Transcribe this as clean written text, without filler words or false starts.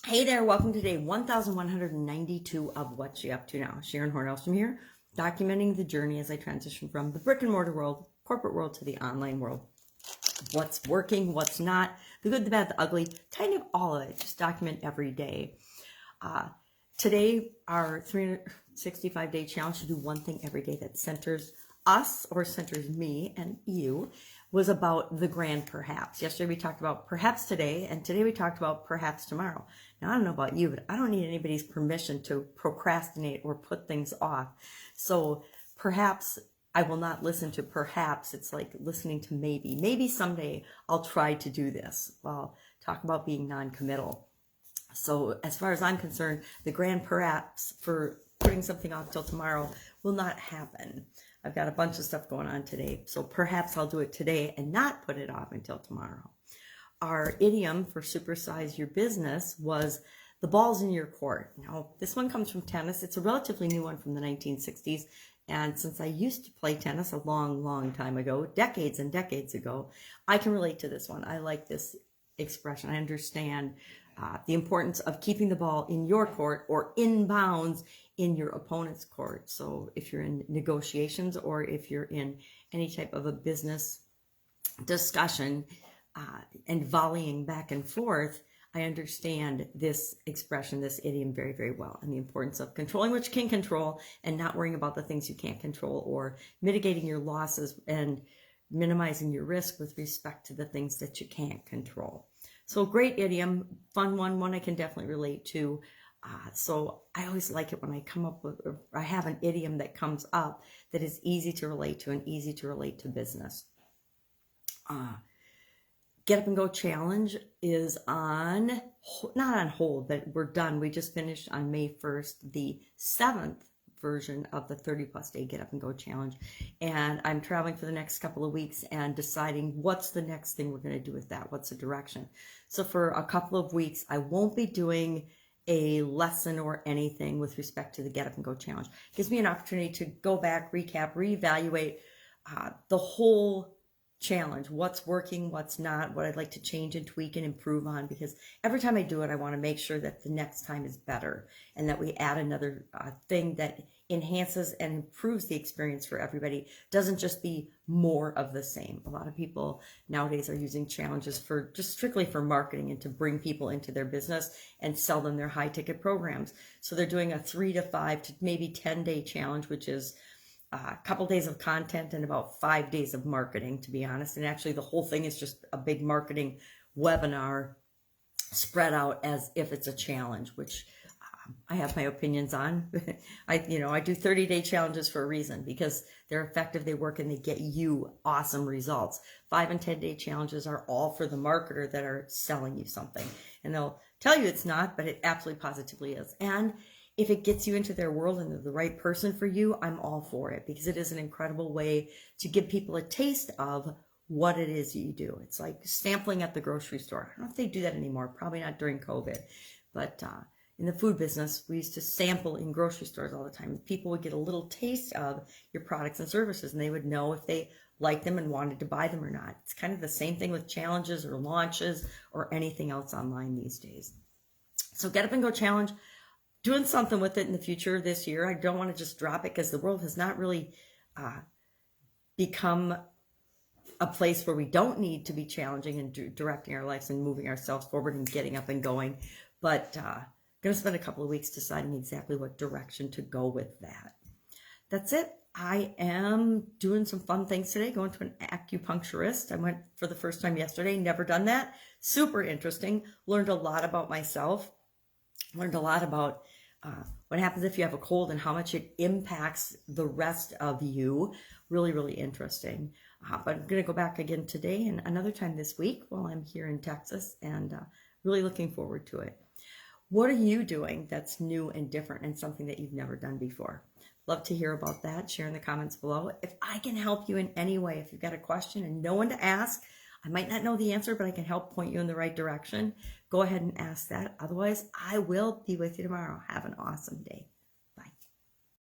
Hey there, welcome to day 1192 of What You Up To Now. Sharon Horne-Ellstrom here, documenting the journey as I transition from the brick and mortar world, corporate world, to the online world. What's working, what's not, the good, the bad, the ugly, kind of all of it. Just document every day. Today, our 365-day challenge to do one thing every day that centers us or centers me and you was about the grand perhaps. Yesterday we talked about perhaps today, and today we talked about perhaps tomorrow. Now I don't know about you, but I don't need anybody's permission to procrastinate or put things off. So perhaps I will not listen to perhaps. It's like listening to maybe. Maybe someday I'll try to do this. Well, talk about being non-committal. So as far as I'm concerned, the grand perhaps for putting something off till tomorrow will not happen. I've got a bunch of stuff going on today, so perhaps I'll do it today and not put it off until tomorrow. Our idiom for supersize your business was the ball's in your court. Now, this one comes from tennis. It's a relatively new one from the 1960s. And since I used to play tennis a long, long time ago, decades and decades ago, I can relate to this one. I like this expression. I understand the importance of keeping the ball in your court or in bounds in your opponent's court. So if you're in negotiations or if you're in any type of a business discussion and volleying back and forth, I understand this expression, this idiom very, very well, and the importance of controlling what you can control and not worrying about the things you can't control, or mitigating your losses and minimizing your risk with respect to the things that you can't control. So great idiom, fun one I can definitely relate to. So I always like it when I come up with, or I have an idiom that comes up that is easy to relate to and easy to relate to business. Get Up and Go Challenge is not on hold, but we're done. We just finished on May 1st, the 7th version of the 30+ day Get Up and Go Challenge. And I'm traveling for the next couple of weeks and deciding what's the next thing we're going to do with that. What's the direction? So for a couple of weeks, I won't be doing a lesson or anything with respect to the Get Up and Go Challenge. It gives me an opportunity to go back, recap, reevaluate the whole challenge, what's working, what's not, what I'd like to change and tweak and improve on, because every time I do it, I want to make sure that the next time is better and that we add another thing that enhances and improves the experience for everybody. Doesn't just be more of the same. A lot of people nowadays are using challenges for just strictly for marketing and to bring people into their business and sell them their high ticket programs. So they're doing a 3 to 5 to maybe 10-day challenge, which is a couple days of content and about 5 days of marketing, to be honest. And actually the whole thing is just a big marketing webinar spread out as if it's a challenge, which I have my opinions on. I do 30-day challenges for a reason, because they're effective, they work, and they get you awesome results. 5 and 10-day challenges are all for the marketer that are selling you something. And they'll tell you it's not, but it absolutely positively is. And if it gets you into their world and they're the right person for you, I'm all for it, because it is an incredible way to give people a taste of what it is you do. It's like sampling at the grocery store. I don't know if they do that anymore, probably not during COVID, but in the food business, we used to sample in grocery stores all the time. People would get a little taste of your products and services, and they would know if they liked them and wanted to buy them or not. It's kind of the same thing with challenges or launches or anything else online these days. So Get Up and Go Challenge, doing something with it in the future this year. I don't want to just drop it, because the world has not really become a place where we don't need to be challenging and directing our lives and moving ourselves forward and getting up and going. But I'm going to spend a couple of weeks deciding exactly what direction to go with that. That's it. I am doing some fun things today, going to an acupuncturist. I went for the first time yesterday, never done that. Super interesting. Learned a lot about myself. Learned a lot about what happens if you have a cold and how much it impacts the rest of you. Really, really interesting. But I'm going to go back again today and another time this week while I'm here in Texas, and really looking forward to it. What are you doing that's new and different and something that you've never done before? Love to hear about that. Share in the comments below. If I can help you in any way, if you've got a question and no one to ask, I might not know the answer, but I can help point you in the right direction. Go ahead and ask that. Otherwise, I will be with you tomorrow. Have an awesome day.